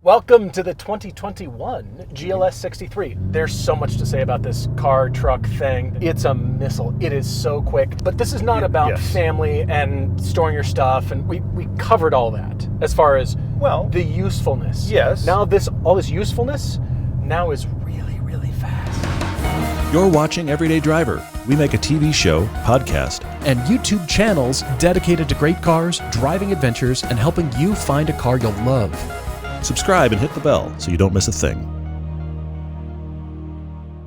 Welcome to the 2021 GLS 63. There's so much to say about this car truck thing. It's a missile. It is so quick. But this is not about family and storing your stuff, and we covered all that as far as the usefulness. Yes. Now all this usefulness now is really, really fast. You're watching Everyday Driver. We make a TV show, podcast, and YouTube channels dedicated to great cars, driving adventures, and helping you find a car you'll love. Subscribe and hit the bell so you don't miss a thing.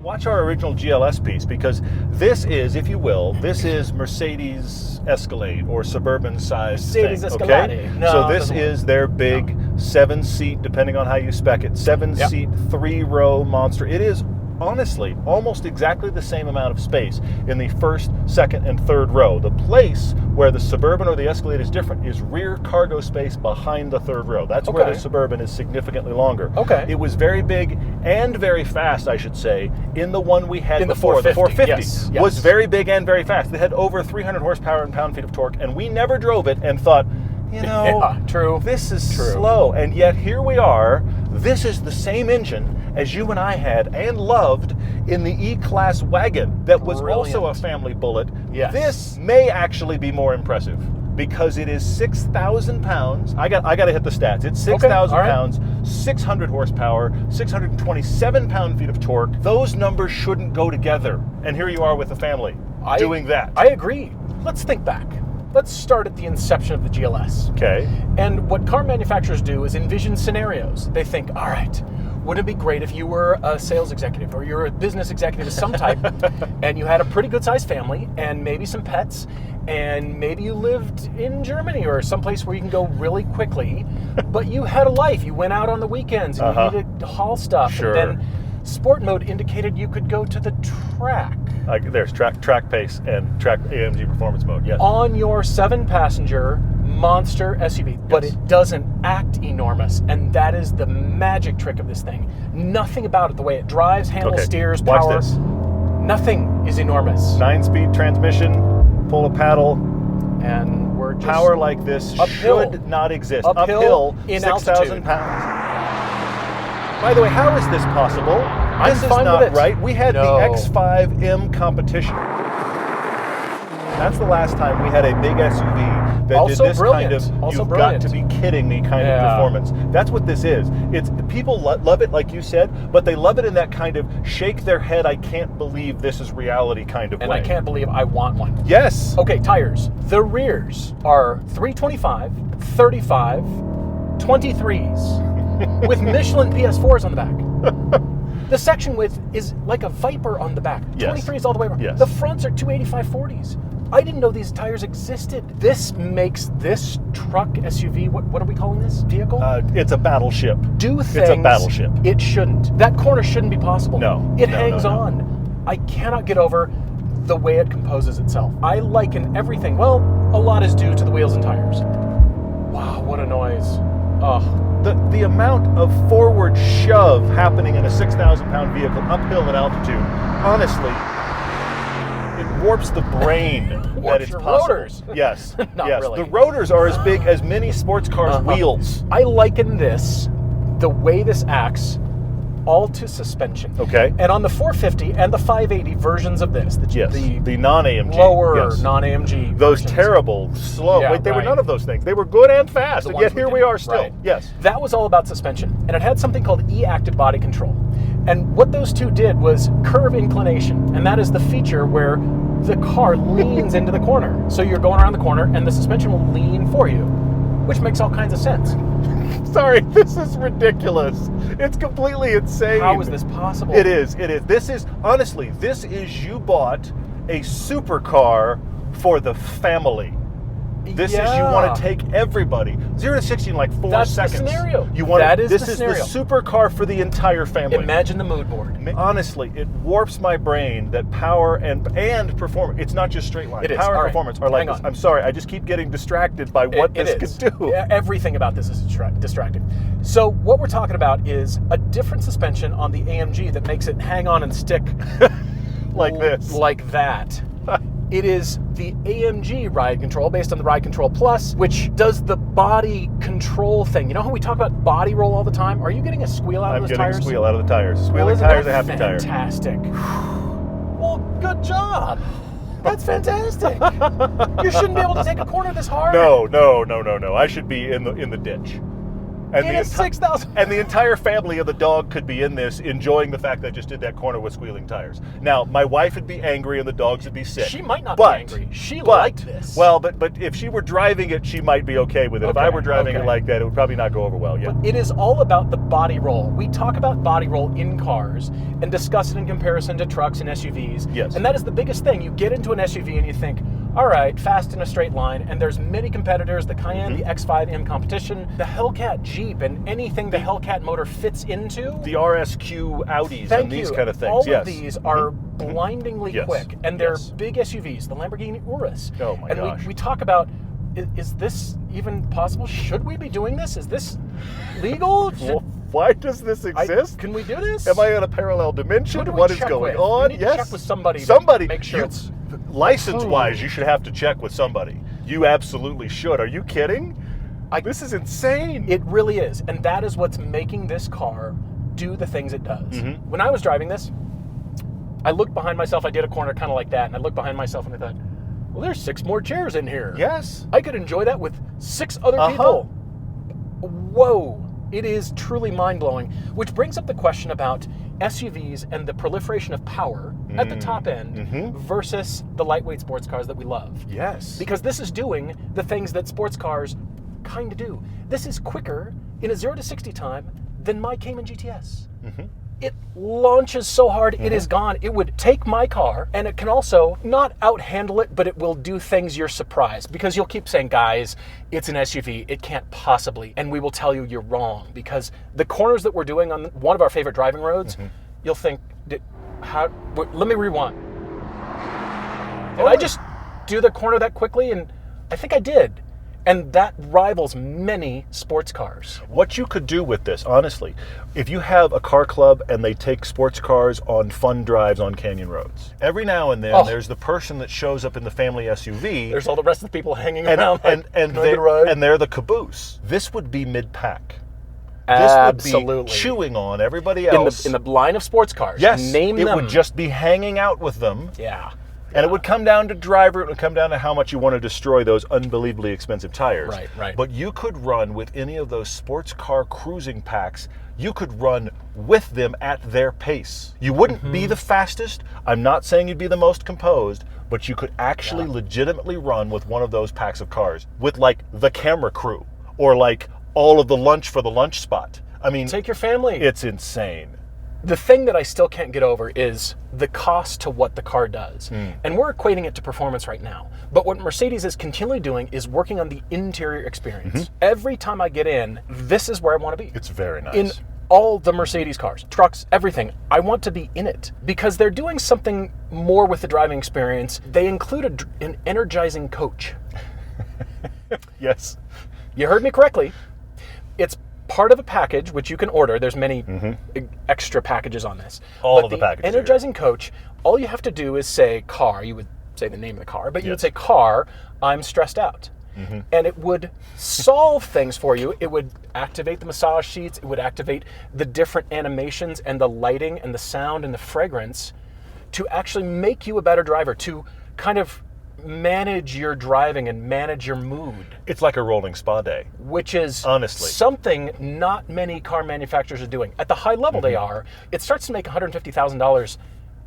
Watch our original GLS piece, because this is, if you will, this is Mercedes Escalade or suburban size Mercedes thing. Escalade. Okay? No, so this is their big 7-seat, depending on how you spec it, 7-seat, 3-row monster. It is honestly almost exactly the same amount of space in the first, second, and third row. The place where the Suburban or the Escalade is different is rear cargo space behind the third row. That's where the Suburban is significantly longer. Okay. It was very big and very fast, I should say, in the one we had before. The 450 yes. Was very big and very fast. It had over 300 horsepower and pound-feet of torque, and we never drove it and thought, you know, this is slow. And yet here we are. This is the same engine as you and I had and loved in the E-Class wagon that was also a family bullet. Yes. This may actually be more impressive because it is 6,000 pounds. I got to hit the stats. It's 6,000 pounds, 600 horsepower, 627 pound-feet of torque. Those numbers shouldn't go together. And here you are with a family doing that. I agree. Let's think back. Let's start at the inception of the GLS. Okay. And what car manufacturers do is envision scenarios. They think, all right, wouldn't it be great if you were a sales executive or you're a business executive of some type and you had a pretty good sized family and maybe some pets and maybe you lived in Germany or someplace where you can go really quickly, but you had a life. You went out on the weekends and you needed to haul stuff. Sure. And then sport mode indicated you could go to the track. There's track pace and track AMG performance mode, yes. On your 7-passenger monster SUV, but it doesn't act enormous, and that is the magic trick of this thing. Nothing about it, the way it drives, handles, steers, power. Watch this. Nothing is enormous. 9-speed transmission, pull a paddle, and we're just power like this should not exist. Uphill in 6,000 pounds. By the way, how is this possible? This is not right. We had the X5M competition. That's the last time we had a big SUV that did this kind of, you've got to be kidding me kind of performance. That's what this is. It's people love it, like you said, but they love it in that kind of shake their head, I can't believe this is reality kind of way. And I can't believe I want one. Yes. Okay, tires. The rears are 325, 35, 23s with Michelin PS4s on the back. The section width is like a Viper on the back. 23s all the way around. Yes. The fronts are 285 40s. I didn't know these tires existed. This makes this truck SUV, what are we calling this vehicle? It's a battleship. Do things it's a battleship. It shouldn't. That corner shouldn't be possible. No. It hangs on. I cannot get over the way it composes itself. I liken everything. Well, a lot is due to the wheels and tires. Wow, what a noise. Oh. The amount of forward shove happening in a 6,000-pound vehicle uphill in altitude, honestly, it warps the brain that it's possible. Rotors. Yes. Not really. The rotors are as big as many sports cars' wheels. I liken this, the way this acts, all to suspension. Okay. And on the 450 and the 580 versions of this, the non-AMG, lower non-AMG those versions. Terrible, slow. Yeah, they were none of those things. They were good and fast, The and ones yet here we are still. Right. Yes. That was all about suspension, and it had something called E-active body control. And what those two did was curve inclination, and that is the feature where the car leans into the corner. So you're going around the corner, and the suspension will lean for you, which makes all kinds of sense. Sorry, this is ridiculous. It's completely insane. How is this possible? It is. This is, honestly, you bought a supercar for the family. This is, you want to take everybody 0 to 60 in like 4 seconds. That's the scenario. This is the supercar for the entire family. Imagine the mood board. Honestly, it warps my brain that power and performance. It's not just straight line. It is. Power and All performance are like this. I'm sorry, I just keep getting distracted by what this could do. Everything about this is distracting. So what we're talking about is a different suspension on the AMG that makes it hang on and stick like this. Like that. It is the AMG ride control based on the ride control plus, which does the body control thing. You know how we talk about body roll all the time? Are you getting a squeal out of those tires? I'm getting a squeal out of the tires. Well, Squealing isn't tires that are happy tires. fantastic. Well, good job. That's fantastic. You shouldn't be able to take a corner this hard. No. I should be in the ditch. And in a 6,000. And the entire family of the dog could be in this, enjoying the fact that I just did that corner with squealing tires. Now, my wife would be angry and the dogs would be sick. She might not be angry. She liked this. Well, but if she were driving it, she might be okay with it. If I were driving it like that, it would probably not go over well. Yeah. But it is all about the body roll. We talk about body roll in cars and discuss it in comparison to trucks and SUVs. Yes. And that is the biggest thing. You get into an SUV and you think, all right, fast in a straight line, and there's many competitors, the Cayenne, the X5M competition, the Hellcat Jeep, and anything the Hellcat motor fits into. The RSQ Audis and these kind of things. All of these are blindingly quick, and they're big SUVs, the Lamborghini Urus. Oh my gosh. And we talk about, is this even possible? Should we be doing this? Is this legal? Well, why does this exist? Can we do this? Am I in a parallel dimension? What is going with? on? We need to check with somebody. Make sure it's license-wise, you should have to check with somebody. You absolutely should. Are you kidding? This is insane. It really is, and that is what's making this car do the things it does. When I was driving this, I looked behind myself. I did a corner kind of like that, and I looked behind myself and I thought, well, there's 6 more chairs in here. Yes. I could enjoy that with 6 other people. Whoa. It is truly mind-blowing, which brings up the question about SUVs and the proliferation of power at the top end versus the lightweight sports cars that we love. Yes. Because this is doing the things that sports cars kind of do. This is quicker in a 0 to 60 time than my Cayman GTS. It launches so hard, it is gone. It would take my car, and it can also not out-handle it, but it will do things you're surprised. Because you'll keep saying, guys, it's an SUV, it can't possibly. And we will tell you you're wrong. Because the corners that we're doing on one of our favorite driving roads, you'll think, let me rewind. Did I just do the corner that quickly? And I think I did. And that rivals many sports cars. What you could do with this, honestly, if you have a car club and they take sports cars on fun drives on canyon roads, every now and then there's the person that shows up in the family SUV. There's all the rest of the people hanging around. And they're the caboose. This would be mid-pack. Absolutely. This would be chewing on everybody else. In the line of sports cars. Yes. Name them. It would just be hanging out with them. Yeah. And it would come down to driver, it would come down to how much you want to destroy those unbelievably expensive tires. Right. But you could run with any of those sports car cruising packs, you could run with them at their pace. You wouldn't be the fastest. I'm not saying you'd be the most composed, but you could actually legitimately run with one of those packs of cars with like the camera crew or like all of the lunch for the lunch spot. I mean, take your family. It's insane. The thing that I still can't get over is the cost to what the car does. And we're equating it to performance right now. But what Mercedes is continually doing is working on the interior experience. Every time I get in, this is where I want to be. It's very nice. In all the Mercedes cars, trucks, everything, I want to be in it. Because they're doing something more with the driving experience. They include an energizing coach. Yes. You heard me correctly. It's part of a package, which you can order. There's many extra packages on this. All of the packages. Energizing coach, all you have to do is say car. You would say the name of the car, but you would say, car, I'm stressed out. And it would solve things for you. It would activate the massage sheets. It would activate the different animations and the lighting and the sound and the fragrance to actually make you a better driver, to kind of manage your driving and manage your mood. It's like a rolling spa day. Which is honestly something not many car manufacturers are doing. At the high level they are. It starts to make $150,000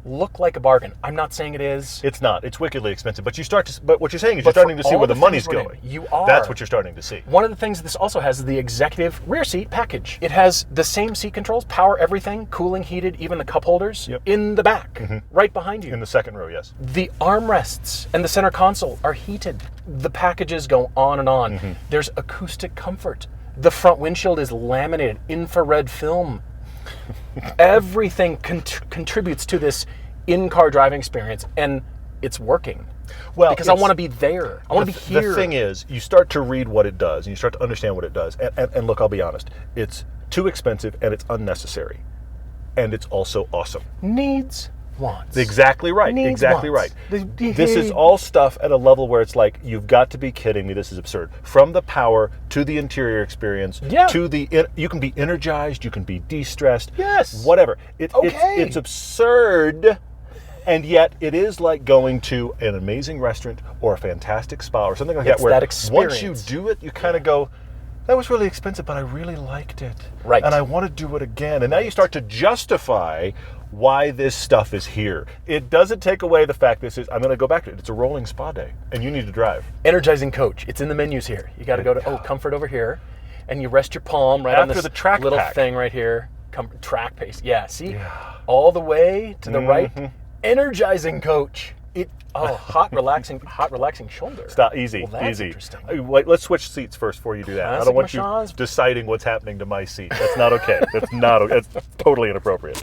look like a bargain. I'm not saying it is. It's not. It's wickedly expensive. But what you're saying is you're starting to see where the money's going. You are. That's what you're starting to see. One of the things this also has is the executive rear seat package. It has the same seat controls, power everything, cooling, heated, even the cup holders in the back, right behind you. In the second row, yes. The armrests and the center console are heated. The packages go on and on. There's acoustic comfort. The front windshield is laminated infrared film. Everything contributes to this in-car driving experience, and it's working. Well, because I want to be there. I want to be here. The thing is, you start to read what it does, and you start to understand what it does. And look, I'll be honest, it's too expensive, and it's unnecessary. And it's also awesome. Needs wants. Exactly right. Needs, exactly wants. right. This is all stuff at a level where it's like, you've got to be kidding me. This is absurd. From the power to the interior experience, Yeah. to the you can be energized, you can be de-stressed, Yes. whatever. Okay. It's absurd. And yet, it is like going to an amazing restaurant or a fantastic spa or something like that. It's Where that experience. once you do it, you kind of go, that was really expensive, but I really liked it. Right. And I want to do it again. And now you start to justify why this stuff is here. It doesn't take away the fact I'm going to go back to it. It's a rolling spa day, and you need to drive. Energizing coach. It's in the menus here. You got to go to comfort over here, and you rest your palm right on After this the track little pack. thing right here. Track pace. Yeah. See, all the way to the right. Energizing coach. Hot relaxing shoulder. Stop. Easy. Well, that's easy. interesting. Wait, let's switch seats first before you do that. I Classic don't want massage. you deciding what's happening to my seat. That's not okay. That's not okay. That's totally inappropriate.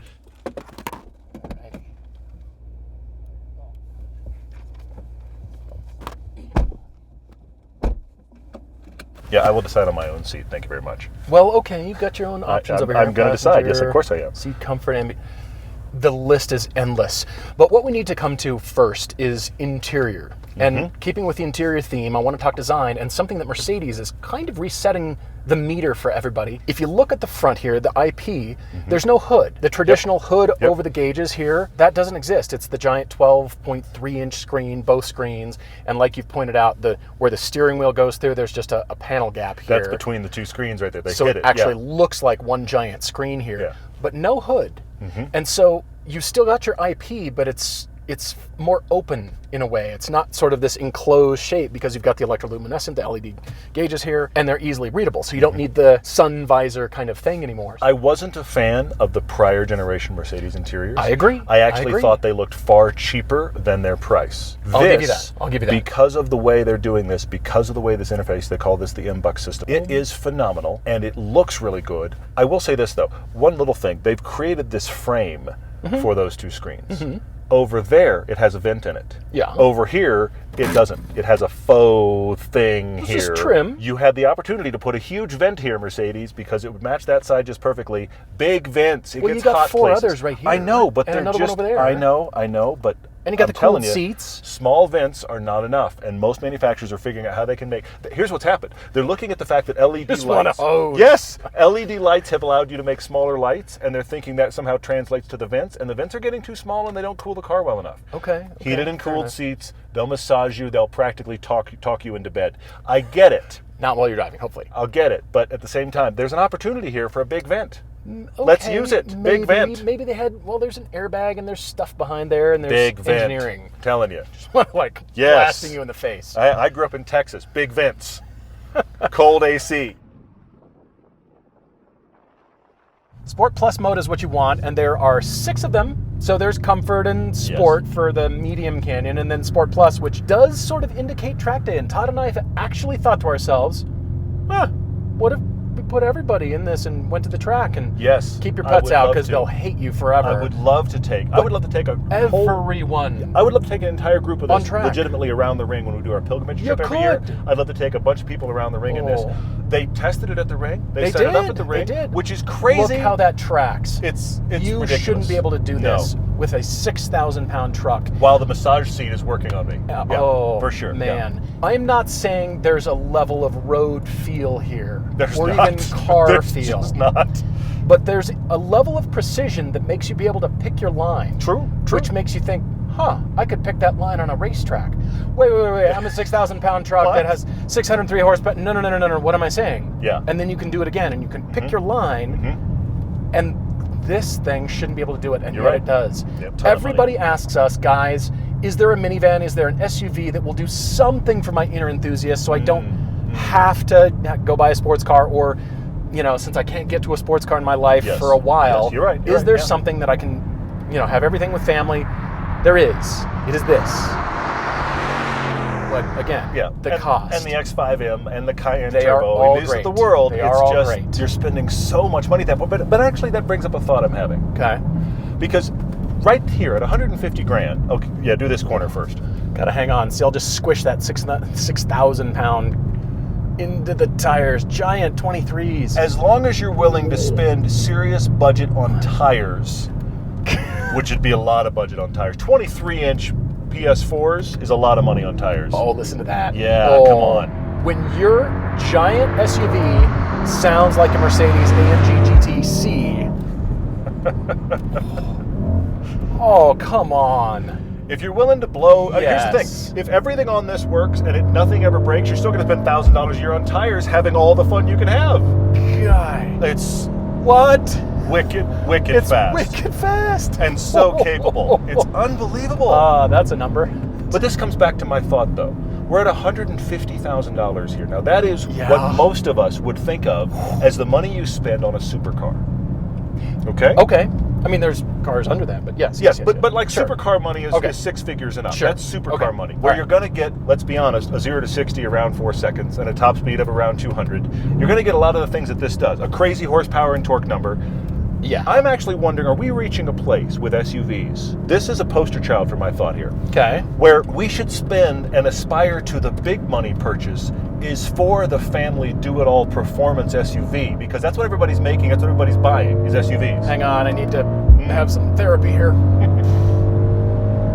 Yeah, I will decide on my own seat. Thank you very much. Well, okay, you've got your own options over here. I'm going to decide. Yes, of course I am. Seat comfort and the list is endless. But what we need to come to first is interior. And keeping with the interior theme, I want to talk design and something that Mercedes is kind of resetting the meter for everybody. If you look at the front here, the IP, there's no hood. The traditional hood over the gauges here, that doesn't exist. It's the giant 12.3-inch screen, both screens. And like you've pointed out, where the steering wheel goes through, there's just a panel gap here. That's between the two screens right there. They so hit it it. actually looks like one giant screen here, Yeah. but no hood. And so you still got your IP, but it's more open in a way. It's not sort of this enclosed shape because you've got the electroluminescent, the LED gauges here, and they're easily readable. So you don't need the sun visor kind of thing anymore. I wasn't a fan of the prior generation Mercedes interiors. I agree. I actually agree. thought they looked far cheaper than their price. I'll give you that. I'll give you that. Because of the way they're doing this, because of the way this interface, they call this the MBUX system. It is phenomenal, and it looks really good. I will say this, though. One little thing. They've created this frame for those two screens. Over there, it has a vent in it. Yeah. Over here, it doesn't. It has a faux thing It's here. just trim. You had the opportunity to put a huge vent here, Mercedes, because it would match that side just perfectly. Big vents. It Well, gets you got hot 4 places. others right here. I know, but and they're another just. one over there. I know, but. And you got I'm the cooled telling you, seats. Small vents are not enough, and most manufacturers are figuring out how they can make. Here's what's happened. They're looking at the fact that LED Just want a lights. hose. Yes, LED lights have allowed you to make smaller lights, and they're thinking that somehow translates to the vents, and the vents are getting too small, and they don't cool the car well enough. Okay. Heated and fair cooled enough. seats. They'll massage you. They'll practically talk you into bed. I get it. Not while you're driving, hopefully. I'll get it. But at the same time, there's an opportunity here for a big vent. Let's Okay, use it. Maybe, Big vent. Maybe they had, there's an airbag and there's stuff behind there and there's Big vent. engineering. Telling you. Like Yes. blasting you in the face. I grew up in Texas. Big vents. Cold AC. Sport Plus mode is what you want, and there are 6 of them. So there's Comfort and Sport for the medium canyon, and then Sport Plus, which does sort of indicate track day. And Todd and I have actually thought to ourselves, what if we put everybody in this and went to the track and keep your I pets would out love because to. they'll hate you forever. I would love to take a whole. Everyone. I would love to take an entire group of On this track. legitimately around the ring when we do our pilgrimage You trip every year. could. I'd love to take a bunch of people around the ring in this. Oh. They tested it at the ring. They set did. it up at the ring, They did. which is crazy. Look how that tracks. It's you ridiculous. shouldn't be able to do No. this with a 6,000-pound truck. While the massage seat is working on me. Yeah, Oh, for sure. man. Yeah. I'm not saying there's a level of road feel here. There's or not. even car There's feel. just not. But there's a level of precision that makes you be able to pick your line. True. Which makes you think, I could pick that line on a racetrack. Wait. I'm a 6,000-pound truck What? that has 603 horsepower. No. What am I saying? Yeah. And then you can do it again, and you can pick your line, and this thing shouldn't be able to do it, and You're yet right. it does. Yep, ton of Everybody asks us, guys, is there a minivan, is there an SUV that will do something for my inner enthusiast so I don't have to go buy a sports car, or, since I can't get to a sports car in my life Yes. for a while, Yes, you're right. is there something that I can, have everything with family? There is. It is this. But again, the cost. And the X5M and the Cayenne They Turbo. are all These great. are the world. They It's are all just, great. you're spending so much money at that point. But actually, that brings up a thought I'm having. Okay. Because right here at 150 grand, okay, do this corner first. Gotta hang on. See, I'll just squish that 6,000-pound into the tires. Giant 23s. As long as you're willing to spend serious budget on tires, which would be a lot of budget on tires. 23-inch PS4s is a lot of money on tires. Oh, listen to that. Yeah, Oh, come on. When your giant SUV sounds like a Mercedes AMG GTC. Oh, come on. If you're willing to blow, here's Yes. the thing. If everything on this works and nothing ever breaks, you're still going to spend $1,000 a year on tires, having all the fun you can have. God. It's What? wicked It's fast. wicked fast. And so capable. It's unbelievable. That's a number. But this comes back to my thought, though. We're at $150,000 here. Now, that is Yeah. what most of us would think of as the money you spend on a supercar. Okay? Okay. I mean, there's cars under that, but yes. Yes, but like Sure. supercar money is, Okay. is six figures and up. Sure. That's supercar Okay. money. All Where right. you're going to get, let's be honest, a 0 to 60 around 4 seconds and a top speed of around 200. You're going to get a lot of the things that this does. A crazy horsepower and torque number. Yeah. I'm actually wondering, are we reaching a place with SUVs? This is a poster child for my thought here. Okay. Where we should spend and aspire to the big money purchase is for the family do-it-all performance SUV, because that's what everybody's making, that's what everybody's buying, is SUVs. Hang on, I need to have some therapy here.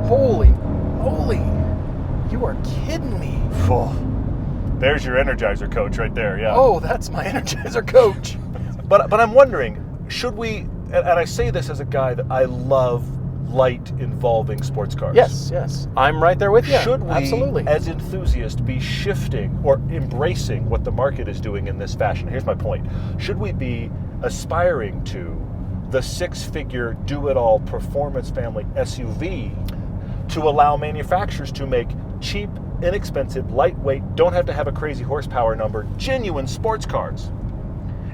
Holy moly. You are kidding me. Oh, there's your Energizer coach right there, yeah. Oh, that's my Energizer coach. But I'm wondering, should we, and I say this as a guy that I love light involving sports cars. Yes. I'm right there with you. Should we, Absolutely. as enthusiasts, be shifting or embracing what the market is doing in this fashion? Here's my point. Should we be aspiring to the six-figure do-it-all performance family SUV to allow manufacturers to make cheap, inexpensive, lightweight, don't have to have a crazy horsepower number, genuine sports cars?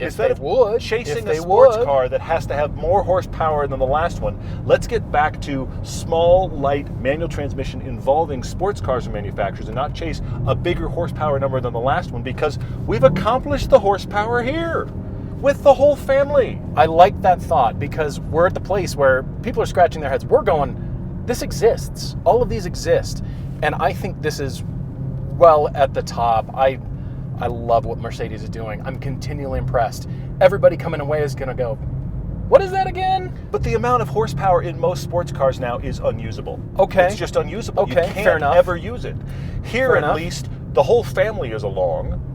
Instead of chasing a sports car that has to have more horsepower than the last one, let's get back to small, light, manual transmission involving sports cars and manufacturers and not chase a bigger horsepower number than the last one, because we've accomplished the horsepower here with the whole family. I like that thought, because we're at the place where people are scratching their heads. We're going, this exists. All of these exist. And I think this is well at the top. I love what Mercedes is doing. I'm continually impressed. Everybody coming away is going to go, what is that again? But the amount of horsepower in most sports cars now is unusable. Okay. It's just unusable. Okay, You fair can't enough. ever use it. Here, Fair at enough. least, the whole family is along,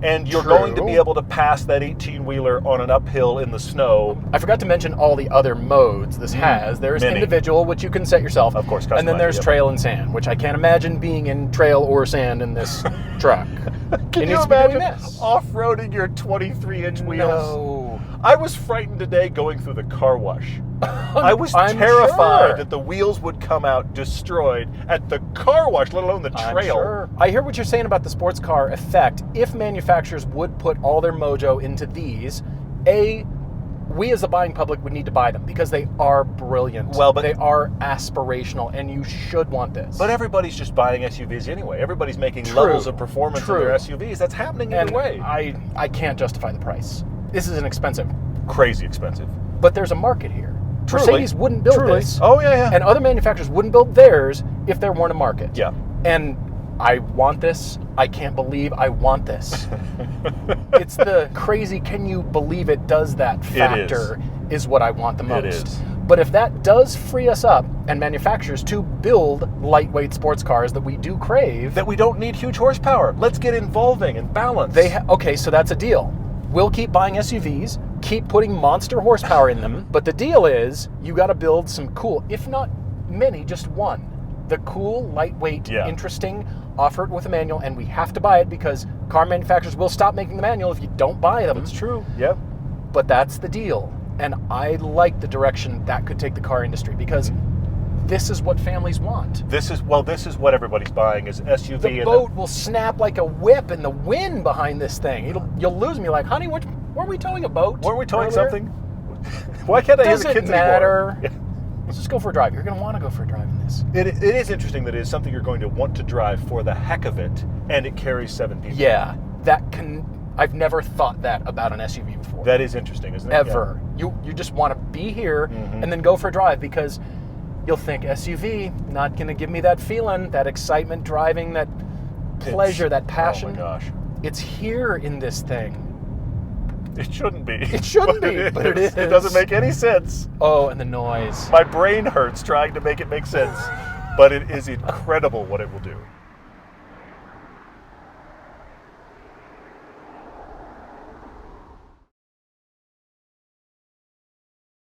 and you're True. going to be able to pass that 18-wheeler on an uphill in the snow. I forgot to mention all the other modes this has. There's Many. individual, which you can set yourself. Of course, and then customize, there's yep. trail and sand, which I can't imagine being in trail or sand in this truck. Can It you needs to be doing imagine this. off-roading your 23-inch wheels? No. I was frightened today going through the car wash. I was I'm terrified sure. that the wheels would come out destroyed at the car wash, let alone the I'm trail. sure. I hear what you're saying about the sports car effect. If manufacturers would put all their mojo into these, we as the buying public would need to buy them because they are brilliant. Well, but they are aspirational, and you should want this. But everybody's just buying SUVs anyway. Everybody's making True. levels of performance True. in their SUVs. That's happening and either way. I can't justify the price. This is inexpensive, Crazy expensive. but there's a market here. Truly. Mercedes wouldn't build Truly. this, Oh, yeah. and other manufacturers wouldn't build theirs if there weren't a market. Yeah. And I want this. I can't believe I want this. It's the crazy, can you believe it does that factor is what I want the most. It is. But if that does free us up and manufacturers to build lightweight sports cars that we do crave, That we don't need huge horsepower. Let's get involving and balance. okay, so that's a deal. We'll keep buying SUVs, keep putting monster horsepower in them, but the deal is you got to build some cool, if not many, just one. The cool, lightweight, Yeah. interesting, offer it with a manual, and we have to buy it because car manufacturers will stop making the manual if you don't buy them. It's true. Yep. But that's the deal. And I like the direction that could take the car industry because this is what families want. This is what everybody's buying is SUV. The boat will snap like a whip in the wind behind this thing. You'll lose me like, honey, weren't we towing a boat? Weren't we towing earlier? something? Why can't I hear the Doesn't kids matter. anymore? Let's just go for a drive. You're going to want to go for a drive in this. It is interesting that it is something you're going to want to drive for the heck of it, and it carries 7 people. Yeah, I've never thought that about an SUV before. That is interesting, isn't it? Ever. You just want to be here and then go for a drive because you'll think SUV, not going to give me that feeling, that excitement driving, that pleasure, that passion. Oh my gosh. It's here in this thing. It shouldn't be. It shouldn't be, but it is. It doesn't make any sense. Oh, and the noise. My brain hurts trying to make it make sense, but it is incredible what it will do.